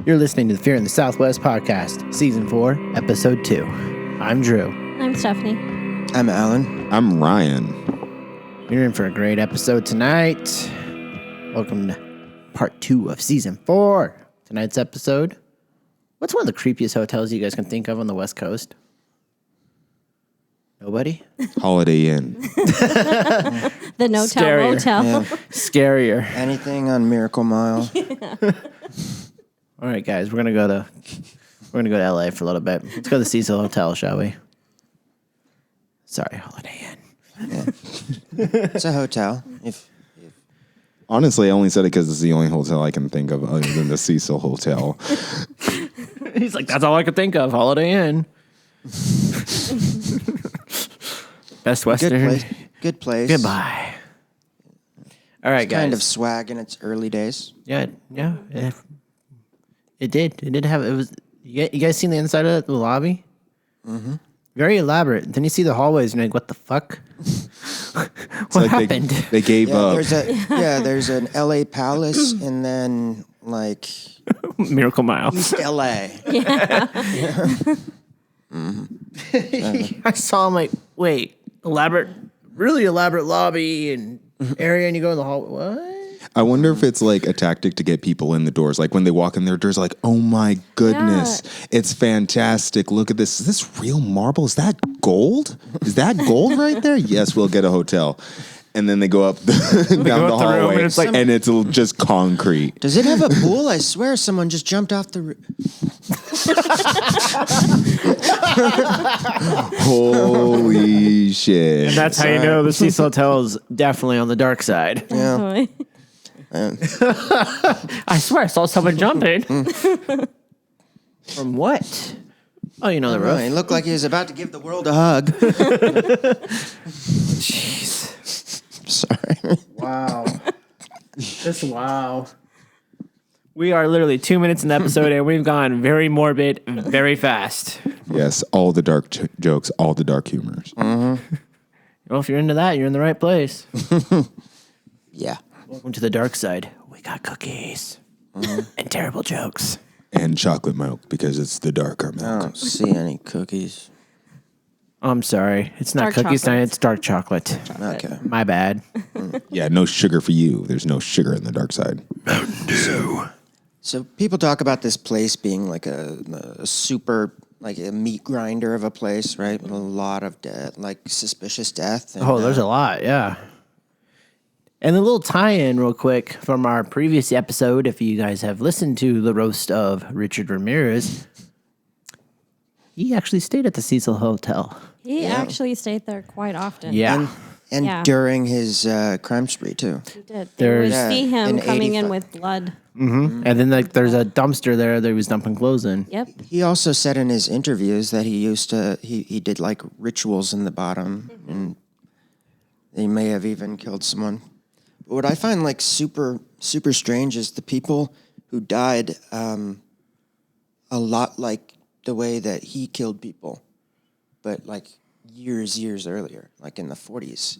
You're listening to the Fear in the Southwest podcast, Season 4, Episode 2. I'm Drew. I'm Stephanie. I'm Alan. I'm Ryan. You're in for a great episode tonight. Welcome to Part 2 of Season 4. Tonight's episode. What's one of the creepiest hotels you guys can think of on the West Coast? Nobody? Holiday Inn. The No-Tell Scarier. Motel. Yeah. Scarier. Anything on Miracle Mile? All right, guys, we're gonna go to LA for a little bit. Let's go to the Cecil Hotel, shall we? Sorry, Holiday Inn. Yeah. It's a hotel. Honestly, I only said it because it's the only hotel I can think of other than the Cecil Hotel. He's like, that's all I could think of. Holiday Inn. Best Western. Good place. Goodbye. All right, It's guys. kind of swag in its early days. Yeah. It did. It did have. It was. You guys seen the inside of the lobby? Mm-hmm. Very elaborate. Then you see the hallways, and you're like, what the fuck? What happened? They gave up. There's an LA Palace and then like Miracle Mile. East LA. I saw him like, wait, really elaborate lobby and area, and you go in the hall. What? I wonder if it's like a tactic to get people in the doors. Like when they walk in their doors, like, oh my goodness, it's fantastic. Look at this. Is this real marble? Is that gold? Is that gold right there? Yes, we'll get a hotel. And then they go up down the hallway, and it's like- and it's just concrete. Does it have a pool? I swear someone just jumped off the roof. Holy shit. And that's how you know the Cecil Hotel is definitely on the dark side. Yeah. I swear I saw someone jumping. From what? Oh, you know the roof. It looked like he was about to give the world a hug. Jeez. Sorry. Wow. Wow. We are literally 2 minutes in the episode, and we've gone very morbid very fast. Yes, all the dark jokes, all the dark humors. Well, if you're into that, you're in the right place. Yeah. Welcome to the dark side. We got cookies and terrible jokes. And chocolate milk, because it's the darker I milk. don't see any cookies. I'm sorry. It's not Dark cookies chocolate. night. It's dark chocolate. Okay. My bad. Yeah, no sugar for you. There's no sugar in the dark side. So people talk about this place being like a super, like a meat grinder of a place, right? With a lot of like suspicious death. And, Oh, there's a lot. Yeah. And a little tie-in real quick from our previous episode, if you guys have listened to the roast of Richard Ramirez, he actually stayed at the Cecil Hotel. He actually stayed there quite often. Yeah. And Yeah. during his crime spree too. He did. There's- They would see him in coming in 85. with blood. And then like there's a dumpster there that he was dumping clothes in. Yep. He also said in his interviews that he did like rituals in the bottom, and he may have even killed someone. But what I find like super strange is the people who died a lot like the way that he killed people, but like years earlier, like in the 40s.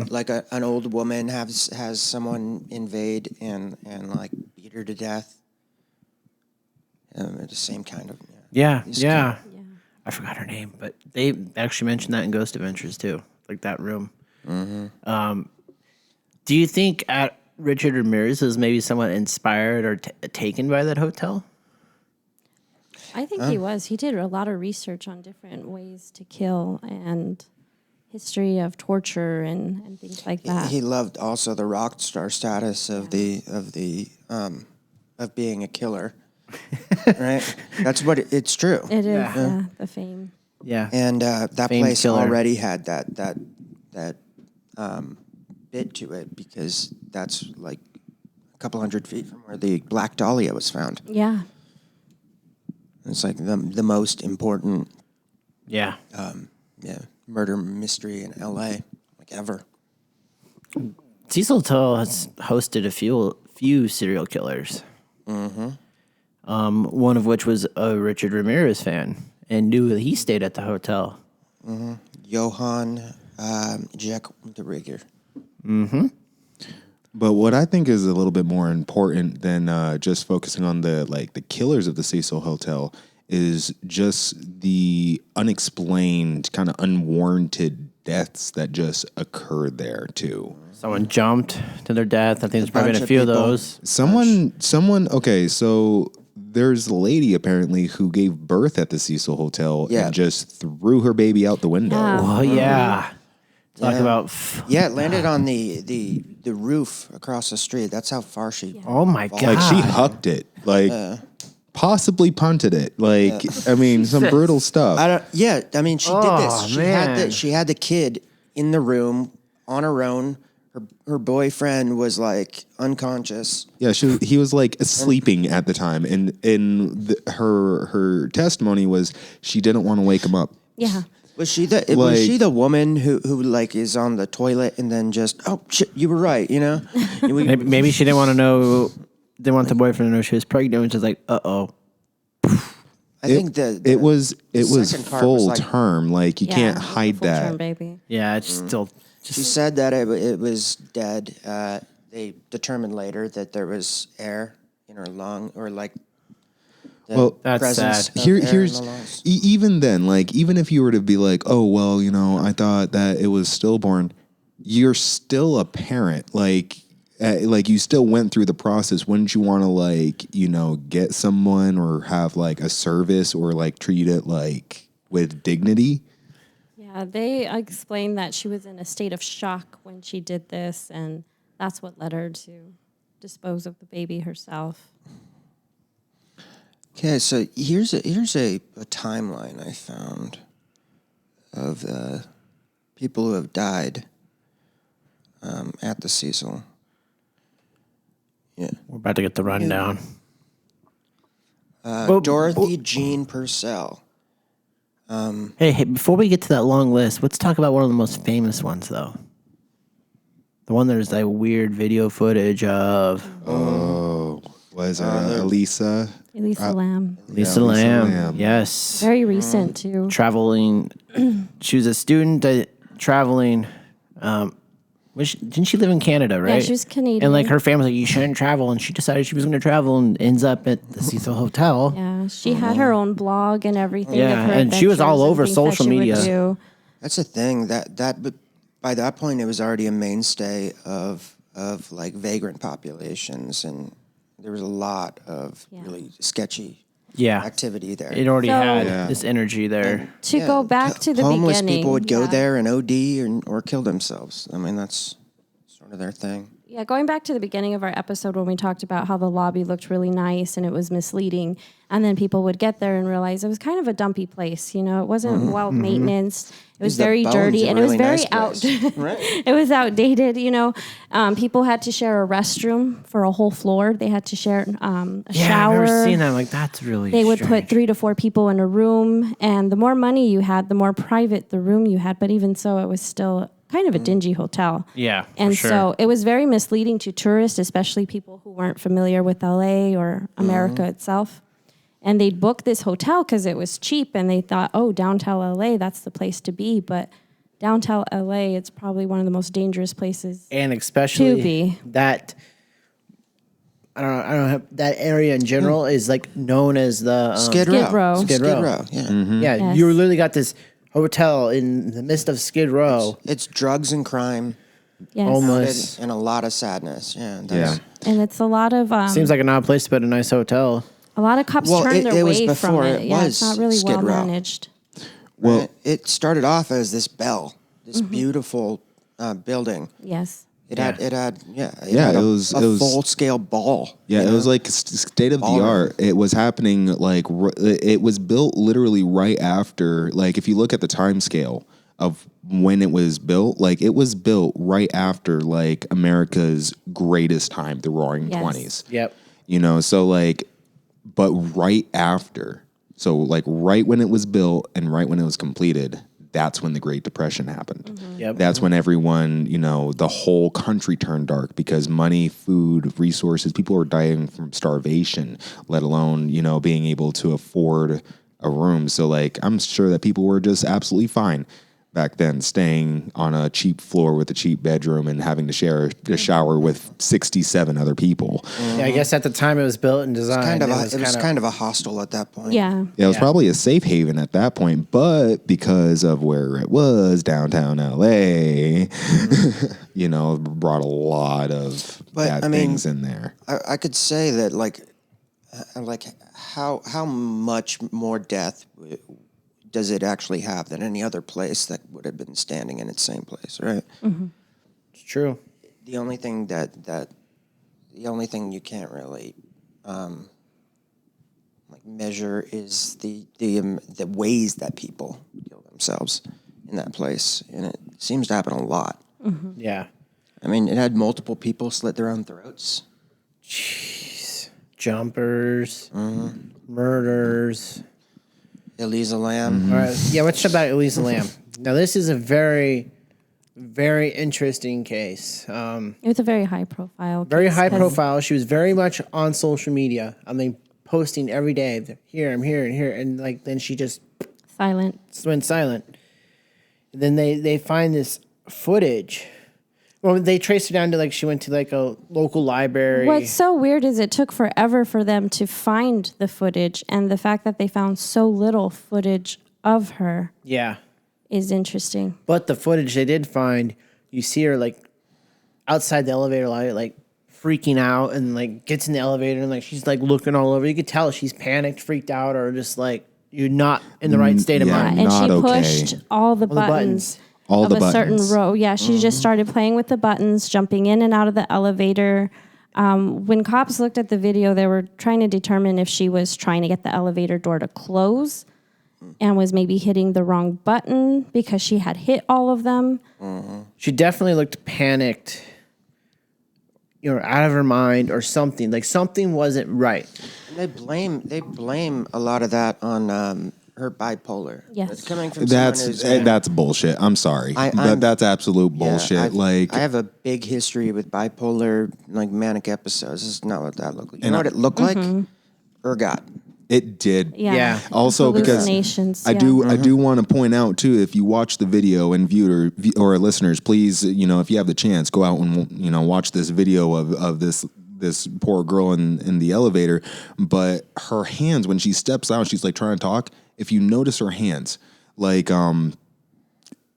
Like an old woman has someone invade and like beat her to death. The same kind of Yeah. He's Yeah. Yeah. I forgot her name, but they actually mentioned that in Ghost Adventures too, like that room. Do you think Richard Ramirez was maybe somewhat inspired or taken by that hotel? I think he was. He did a lot of research on different ways to kill and history of torture and things like that. He loved also the rock star status of of being a killer, right? That's what it's true. It is, yeah, the fame. Yeah. And that Famed place killer. already had that bit to it because that's like a couple hundred feet from where the Black Dahlia was found. Yeah. It's like the most important Yeah. murder mystery in LA, like ever. Cecil Hotel has hosted a few serial killers. One of which was a Richard Ramirez fan and knew that he stayed at the hotel. Johann Jack the Rigger. But what I think is a little bit more important than just focusing on the killers of the Cecil Hotel is just the unexplained, kind of unwarranted deaths that just occurred there too. Someone jumped to their death. I think there's probably bunch been a of few of people. those. Someone. Okay, so there's a lady apparently who gave birth at the Cecil Hotel Yeah. and just threw her baby out the window. Yeah. Oh yeah. Talk Yeah. about. Yeah, it landed on the roof across the street. That's how far she. Oh my Like, god. Like she hucked it, possibly punted it. Like I mean, some brutal stuff. I don't. Yeah, I mean, she did Oh, this. man. She had the kid in the room on her own. Her boyfriend was like unconscious. Yeah, he was like sleeping at the time, and her testimony was she didn't want to wake him up. Yeah. Was she the woman who like is on the toilet and then just oh shit, you were right, you know? Maybe she didn't want to know. Didn't want the boyfriend to know she was pregnant. And she's like, uh-oh. I think it was second part was full like- term. Like you can't hide full term that. baby. Yeah, it's still She just. said that it was dead. They determined later that there was air in her lung or like the Well, That's presence sad. of Here, air in here's the lungs. even then, like even if you were to be like, oh well, you know, I thought that it was stillborn, you're still a parent. Like you still went through the process. Wouldn't you want to like get someone or have like a service or like treat it like with dignity? Yeah, they explained that she was in a state of shock when she did this, and that's what led her to dispose of the baby herself. Okay, so here's a timeline I found of people who have died at the Cecil. Yeah, We're about to get the rundown. Dorothy Jean Purcell. Hey, before we get to that long list, let's talk about one of the most famous ones, though. The one there's like weird video footage of Was Elisa? Elisa Lam. Lisa Lisa Lam. Lam. Yes. Very recent, too. Traveling. She was a student traveling. Didn't she live in Canada, right? she was Canadian. And like her family was like, you shouldn't travel. And she decided she was going to travel and ends up at the Cecil Hotel. Yeah, she had her own blog and everything. Yeah, of her and she was all adventures and over things that social she would media. do. That's the thing but by that point it was already a mainstay of like vagrant populations, and there was a lot of really sketchy Yeah. activity there. It already So- had Yeah. this energy there. To go back to the homeless beginning. people would go yeah. there and OD or kill themselves. I mean, that's sort of their thing. Yeah, going back to the beginning of our episode when we talked about how the lobby looked really nice and it was misleading, and then people would get there and realize it was kind of a dumpy place. You know, it wasn't well maintenance. It was The very bones dirty of a and it was really very nice place. Right. It was outdated. You know, people had to share a restroom for a whole floor. They had to share a Yeah, shower. I've never seen that. Like, that's really They would put strange. 3 to 4 people in a room, and the more money you had, the more private the room you had. But even so, it was still kind of a dingy hotel. Yeah, for And sure. so it was very misleading to tourists, especially people who weren't familiar with LA or America itself. And they'd book this hotel because it was cheap, and they thought, oh, downtown LA, that's the place to be. But downtown LA, it's probably one of the most dangerous places. And especially To be. that I don't have that area in general is like known as the Skid Skid Row. Row. Skid Row. Yeah. Yeah, Yes. you literally got this hotel in the midst of Skid Row. It's drugs and crime Yes. Homeless. and a lot of sadness. Yeah. Yeah. And it's a lot of Seems like an odd place to put a nice hotel. a lot of cops Well, turned it was away from before it. it Yeah, was it's not really Skid well Row. managed. Well, It started off as this bell, this Mm-hmm. beautiful building. Yes. It Yeah. had it a was- full scale ball. yeah, you it was know? like state of the Ballroom. art. It was happening like it was built literally right after. Like if you look at the time scale of when it was built, like it was built right after like America's greatest time, the Roaring Yes. 20s. Yep. You know, so like, but right after, so like right when it was built and right when it was completed, that's when the Great Depression happened. Yep. That's when everyone, the whole country turned dark because money, food, resources, people were dying from starvation, let alone, being able to afford a room. So like, I'm sure that people were just absolutely fine. back then, staying on a cheap floor with a cheap bedroom and having to share a shower with 67 other people. Yeah, I guess at the time it was built and designed. It was kind of a hostel at that point. Yeah. Yeah, it was probably a safe haven at that point, but because of where it was, downtown LA, you know, brought a lot of bad things in there. I could say that like how much more death does it actually have than any other place that would have been standing in its same place, right? Mm-hmm. It's true. The only thing you can't really measure is the ways that people kill themselves in that place, and it seems to happen a lot. Mm-hmm. Yeah. I mean, it had multiple people slit their own throats. Jeez. Jumpers, murders. Elisa Lam. All right. Yeah, what's about Elisa Lam? Now, this is a very, very interesting case. It was a very high profile. Very case high 'cause- profile. She was very much on social media. I mean, posting every day. Here, I'm here, and here. And like, then she just Silent. went silent. And then they find this footage. Well, they traced her down to like she went to like a local library. What's so weird is it took forever for them to find the footage, and the fact that they found so little footage of her Yeah. is interesting. But the footage they did find, you see her like outside the elevator light, like freaking out, and like gets in the elevator and like she's like looking all over. You could tell she's panicked, freaked out, or just like you're not in the right state of Yeah. mind. And Not she okay. pushed all the buttons. All of the a certain buttons. row. Yeah, she just started playing with the buttons, jumping in and out of the elevator. When cops looked at the video, they were trying to determine if she was trying to get the elevator door to close and was maybe hitting the wrong button because she had hit all of them. She definitely looked panicked, you know, out of her mind or something. Like something wasn't right. They blame a lot of that on her bipolar. Yes. It's coming from someone who's That's bullshit. I'm sorry. That's absolute bullshit. I have a big history with bipolar, like manic episodes. This is not what that looked like. You know what it looked like? Ergot. It did. Yeah. Also, because hallucinations. I do want to point out too, if you watch the video and or listeners, please, you know, if you have the chance, go out and, you know, watch this video of this poor girl in the elevator. But her hands, when she steps out, she's like trying to talk. If you notice her hands, like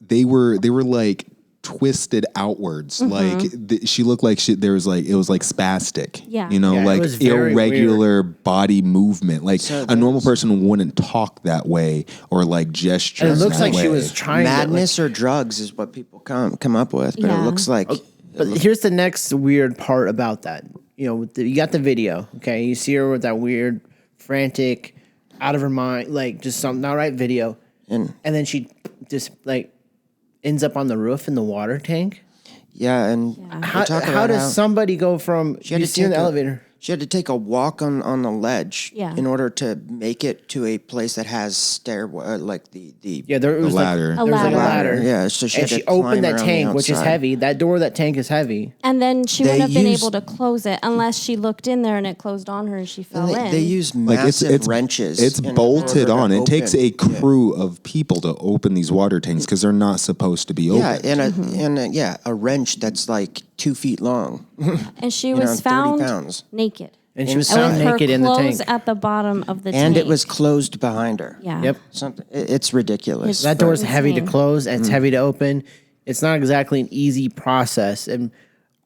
they were like twisted outwards. Like she looked like it was like spastic. Yeah. You know, Yeah, it like was very irregular body movement. Like a normal person wouldn't talk that way or like gesture. And it looks that like she way. was trying Madness or drugs is what people come up with, but Yeah. it looks like But here's the next weird part about that. You know, you got the video, okay? You see her with that weird, frantic, out of her mind, like just some not right video. And then she just like ends up on the roof in the water tank. yeah, and How, we talk how about does somebody go from she had you to see in the take elevator? She had to take a walk on the ledge Yeah. in order to make it to a place that has stairwell, like the Yeah, there was ladder. Like, there was like a ladder. ladder. Yeah, so she and had she to climb opened that around the tank, which is outside. heavy. That door, of that tank is heavy. And then she They wouldn't have been used- able to close it unless she looked in there and it closed on her and she fell in. They use Like massive wrenches. It's in bolted order on. to It takes open. a crew of people to open these water tanks because they're not supposed to be open. Yeah, and a wrench that's like 2 feet long. And she You know, was 30 found pounds. naked. And she was And found with her naked in the clothes tank. at the bottom of the tank. And it was closed behind her. Yeah. Yep. Something. It's ridiculous. That door is heavy to Insane. close and it's heavy to open. It's not exactly an easy process. And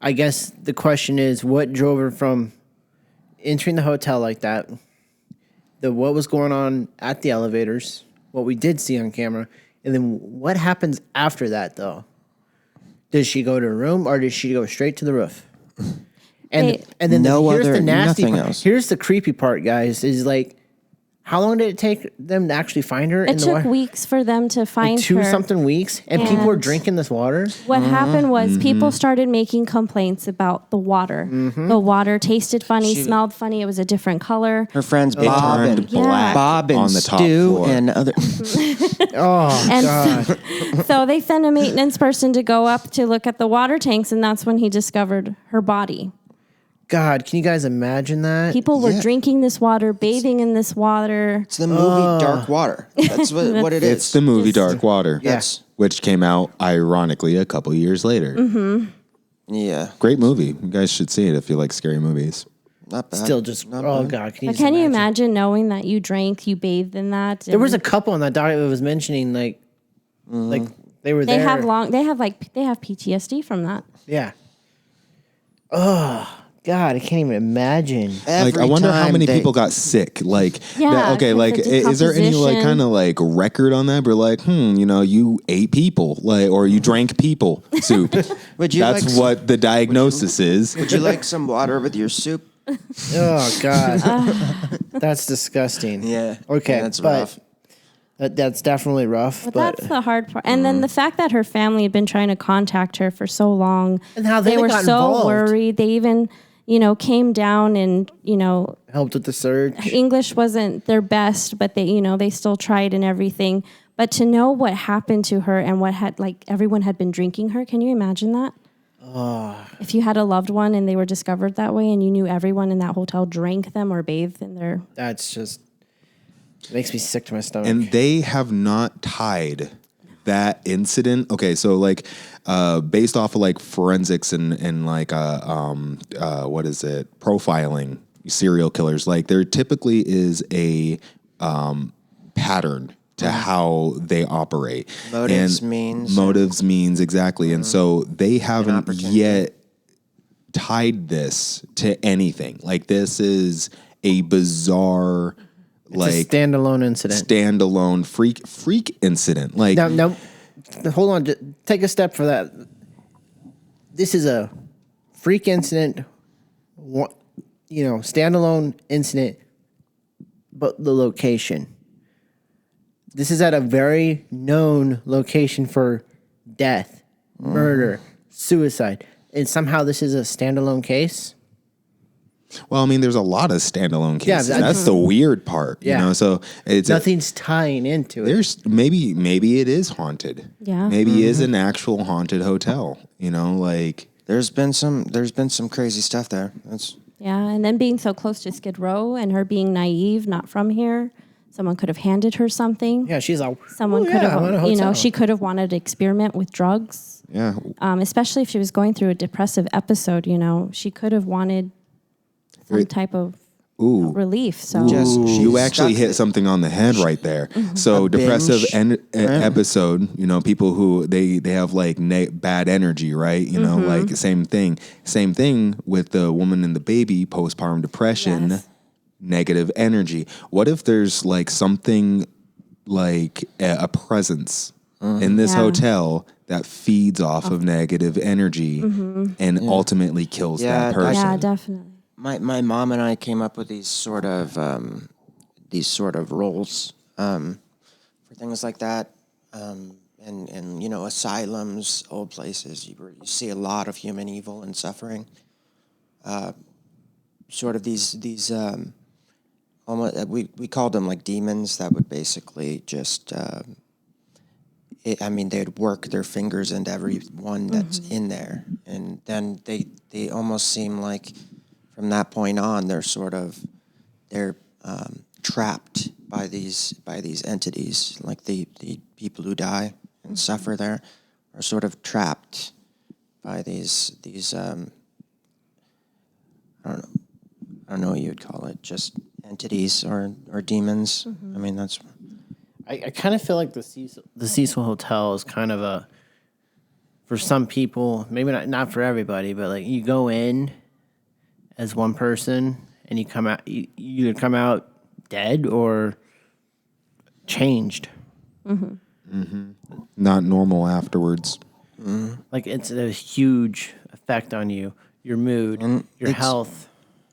I guess the question is, what drove her from entering the hotel like that? What was going on at the elevators? What we did see on camera, and then what happens after that, though? Does she go to her room or does she go straight to the roof? And then here's the nasty nothing part. else. Here's the creepy part, guys. Is like, how long did it take them to actually find her? It took weeks for them to find like 2 her. something weeks, and people were And- drinking this water. What happened was people started making complaints about the water. The water tasted funny, smelled funny. It was a different color. Her friends It Bob turned and black Bob and on the top Stu floor. and other. Oh And God! so they sent a maintenance person to go up to look at the water tanks, and that's when he discovered her body. God, can you guys imagine that? People were Yeah. drinking this water, bathing in this water. It's the movie Dark Water. That's what it is. It's the movie Dark Water. Yeah. That's which came out ironically a couple years later. Yeah. Great movie. You guys should see it if you like scary movies. Not bad. Still just, Not oh bad. God. But can you imagine knowing that you drank, you bathed in that? There was a couple on that doc that was mentioning like they were They there. have PTSD from that. Yeah. Oh God, I can't even imagine. Like, I wonder how many people got sick. Like, Yeah, okay, 'cause like, the is there any like decomposition. kind of like record on that? But like, you ate people, like, or you drank people soup. Would you That's like what the diagnosis is. Would you like some water with your soup? Oh God, that's disgusting. Yeah. Okay, Yeah, that's but rough. that's definitely rough. But But that's the hard part. And then the fact that her family had been trying to contact her for so long. And how they they were got so involved. worried. They even, came down and, helped with the surge. English wasn't their best, but they still tried and everything. But to know what happened to her and what had, like, everyone had been drinking her, can you imagine that? If you had a loved one and they were discovered that way and you knew everyone in that hotel drank them or bathed in their... That's just makes me sick to my stomach. And they have not tied that incident. Okay, so like based off of like forensics and like what is it? Profiling serial killers. Like there typically is a pattern to how they operate. Motives, and means. motives means exactly. And so they haven't opportunity. yet tied this to anything. Like this is a bizarre it's a standalone incident. standalone freak incident. Like No, hold on. Just take a step for that. This is a freak incident, standalone incident, but the location. This is at a very known location for death, murder, suicide, and somehow this is a standalone case. well, I mean, there's a lot of standalone cases. Yeah, that's the weird part, Yeah. So it's Nothing's tying into it. there's maybe it is haunted. Yeah. Maybe it is an actual haunted hotel. Like There's been some crazy stuff there. That's Yeah, and then being so close to Skid Row and her being naive, not from here. Someone could have handed her something. Yeah, she's all. Someone could have, she could have wanted to experiment with drugs. yeah, Especially if she was going through a depressive episode, she could have wanted some type of relief. So Just- you she's actually stuck hit it. something on the head right there. So depressive episode, people who they have like bad energy, right? Like same thing with the woman and the baby, postpartum depression. Yes. Negative energy. What if there's like something like a presence in this Yeah. hotel that feeds off of negative energy and ultimately kills Yeah, that person? yeah, definitely. my mom and I came up with these sort of roles for things like that, and asylums, old places where you see a lot of human evil and suffering. Sort of these almost we called them like demons that would basically just. They'd work their fingers into everyone that's in there, and then they almost seem like, from that point on, they're trapped by these entities. Like the people who die and suffer there are sort of trapped by these I don't know what you'd call it, just entities or demons. I mean, that's. I kind of feel like the Cecil Hotel is kind of a, for some people, maybe not for everybody, but like you go in as one person and you come out, you either come out dead or changed. Not normal afterwards. Like it's a huge effect on you, your mood, your health.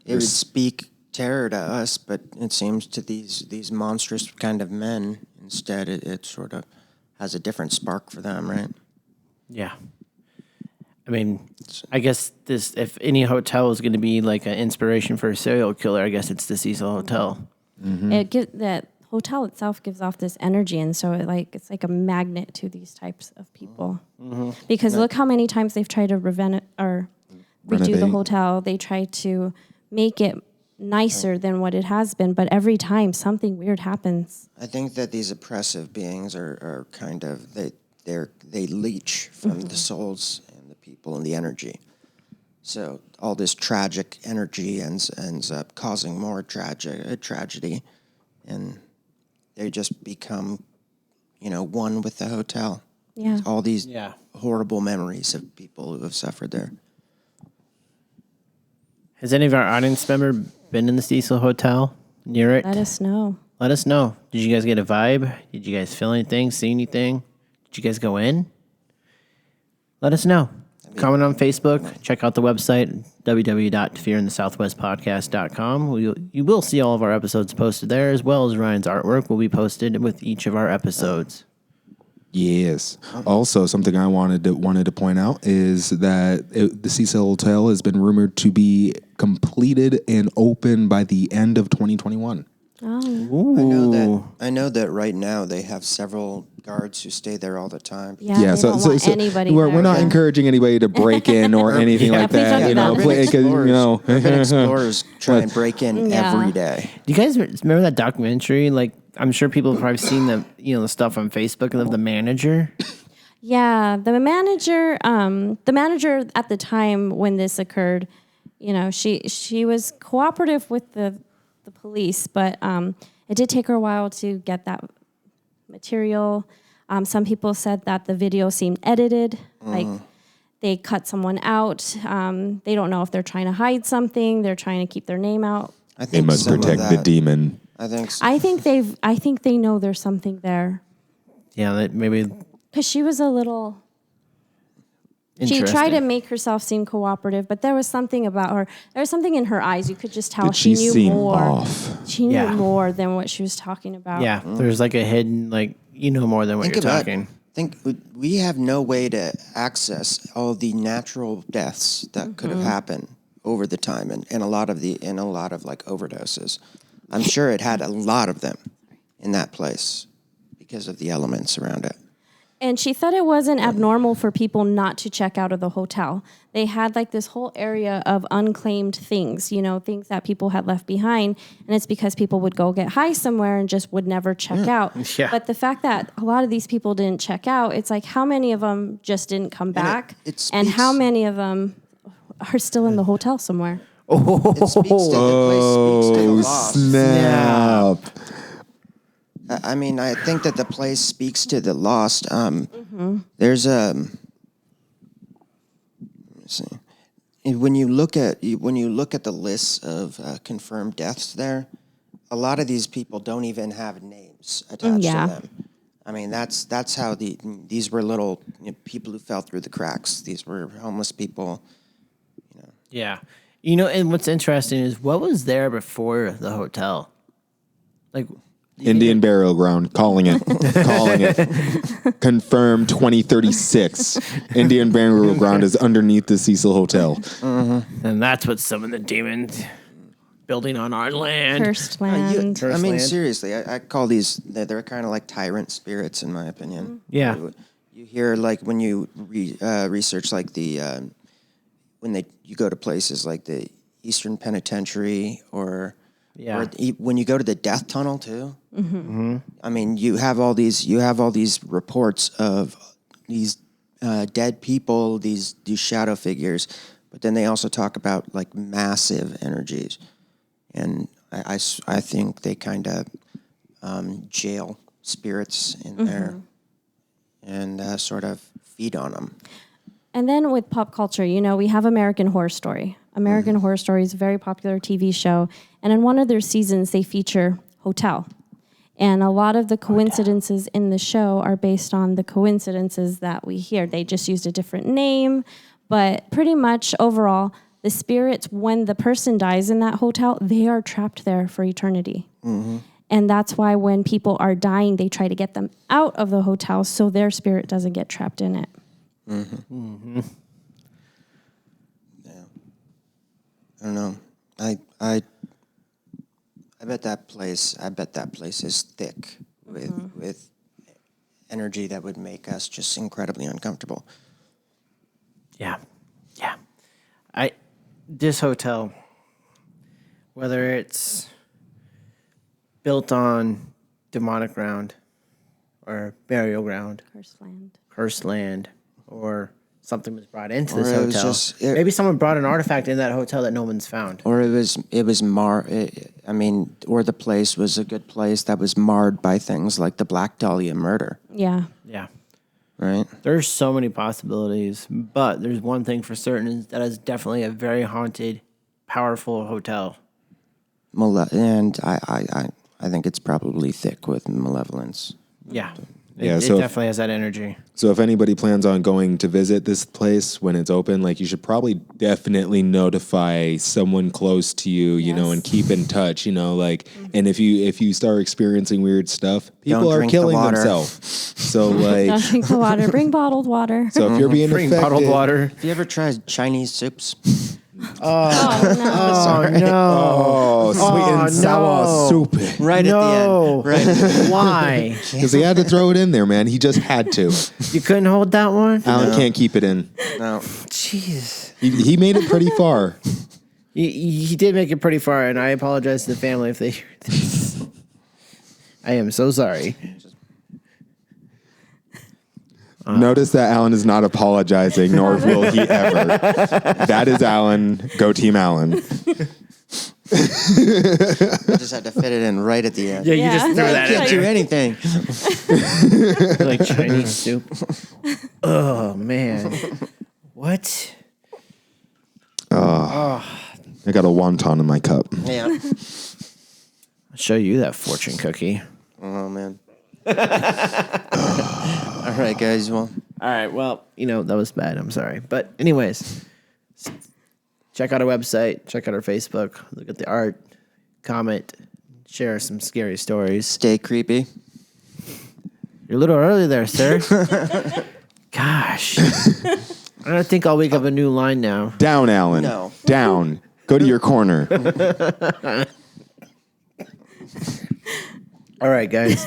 It would speak terror to us, but it seems to these monstrous kind of men, instead, it sort of has a different spark for them, right? Yeah. I mean, I guess if any hotel is going to be like an inspiration for a serial killer, I guess it's the Cecil Hotel. That hotel itself gives off this energy, and so it's like a magnet to these types of people. Because look how many times they've tried to redo the Renovate. hotel. They try to make it nicer than what it has been, but every time something weird happens. I think that these oppressive beings are kind of they leech from the souls and the people and the energy. So all this tragic energy ends up causing more tragedy, and they just become, one with the hotel. Yeah. All these horrible memories of people who have suffered there. Has any of our audience member been in the Cecil Hotel near it? Let us know. Let us know. Did you guys get a vibe? Did you guys feel anything? See anything? Did you guys go in? Let us know. Comment on Facebook. Check out the website, www.fearinthesouthwestpodcast.com. You will see all of our episodes posted there, as well as Ryan's artwork will be posted with each of our episodes. Yes. Also, something I wanted to point out is that the Cecil Hotel has been rumored to be completed and open by the end of 2021. Oh. I know that right now they have several guards who stay there all the time. Yeah, they don't want anybody we're there. not encouraging anybody to break in or anything like please that. don't do that. Urban explorers try and break in every day. Do you guys remember that documentary? Like, I'm sure people have probably seen the stuff on Facebook of the manager. Yeah, the manager at the time when this occurred, she was cooperative with the police, but it did take her a while to get that material. Some people said that the video seemed edited, like they cut someone out. They don't know if they're trying to hide something. They're trying to keep their name out. I think They must protect the demon. I think so. I think they know there's something there. Yeah, that maybe. Because she was a little. She Interesting. tried to make herself seem cooperative, but there was something about her. There was something in her eyes. You could just tell Did she knew seem more. off? She knew Yeah. more than what she was talking about. Yeah, there's like a hidden, more than what Think you're about talking. Think we have no way to access all the natural deaths that could have happened over the time, and a lot of overdoses. I'm sure it had a lot of them in that place because of the elements around it. And she said it wasn't abnormal for people not to check out of the hotel. They had like this whole area of unclaimed things, things that people had left behind. And it's because people would go get high somewhere and just would never check out. Yeah. But the fact that a lot of these people didn't check out, it's like how many of them just didn't come back? And how many of them are still in the hotel somewhere? It speaks to the place speaks to the lost. Snap. I mean, I think that the place speaks to the lost. There's let me see. When you look at the lists of confirmed deaths there, a lot of these people don't even have names attached to them. I mean, that's how these were little people who fell through the cracks. These were homeless people. Yeah. And what's interesting is what was there before the hotel? Like, Indian burial ground, calling it. Confirmed 2036. Indian burial ground is underneath the Cecil Hotel. and that's what some of the demons building on our land. Cursed land. I mean, seriously, I call these, they're kind of like tyrant spirits, in my opinion. Yeah. You hear, like, when you research, like, you go to places like the Eastern Penitentiary or when you go to the death tunnel, too. I mean, you have all these reports of these dead people, these shadow figures, but then they also talk about, like, massive energies. And I think they kind of jail spirits in there and sort of feed on them. And then with pop culture, we have American Horror Story. American Horror Story is a very popular TV show. And in one of their seasons, they feature Hotel. And a lot of the coincidences in the show are based on the coincidences that we hear. They just used a different name. But pretty much overall, the spirits, when the person dies in that hotel, they are trapped there for eternity. And that's why when people are dying, they try to get them out of the hotel so their spirit doesn't get trapped in it. Yeah. I don't know. I bet that place is thick with energy that would make us just incredibly uncomfortable. Yeah. This hotel, whether it's built on demonic ground or burial ground, cursed land, or something was brought into this Or it was hotel. just- Maybe someone brought an artifact in that hotel that no one's found. Or or the place was a good place that was marred by things like the Black Dahlia murder, Yeah. Yeah. right? There's so many possibilities, but there's one thing for certain is that is definitely a very haunted, powerful hotel. And I think it's probably thick with malevolence. Yeah. Yeah, It so- definitely has that energy. So if anybody plans on going to visit this place when it's open, like you should probably definitely notify someone close to you, you know, Yes. and keep in touch, you know, like, and if you start experiencing weird stuff, people Don't are drink the killing water. themselves. So like, Don't drink the water. Bring bottled water. so if you're being Bring affected, bottled water. Have you ever tried Chinese soups? Oh, no. oh, sweet and sour no. soup, Right No. at the end. Right. Why? because he had to throw it in there, man. He just had to. You couldn't hold that one? Alan can't keep it in. No. Jeez. He made it pretty far. He did make it pretty far, and I apologize to the family if they hear this. I am so sorry. Notice that Alan is not apologizing, nor will he ever. That is Alan. Go Team Alan. I just had to fit it in right at the end. Yeah, you just Yeah. threw I that in can't do there. anything. Like Chinese soup. Oh, man. What? I got a wonton in my cup. Yeah. I'll show you that fortune cookie. Oh, man. All right, guys. Well, All right, well, that was bad. I'm sorry. But anyways, check out our website. Check out our Facebook. Look at the art. Comment. Share some scary stories. stay creepy. You're a little early there, sir. Gosh. I don't think I'll wake up a new line now. Down, Alan. No. Down. Go to your corner. All right, guys.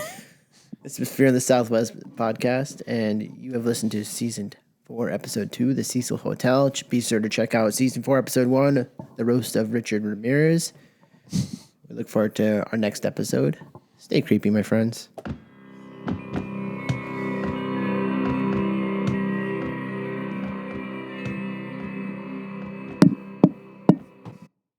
This is Fear in the Southwest podcast, and you have listened to Season 4, Episode 2, The Cecil Hotel. Be sure to check out Season 4, Episode 1, The Roast of Richard Ramirez. We look forward to our next episode. Stay creepy, my friends.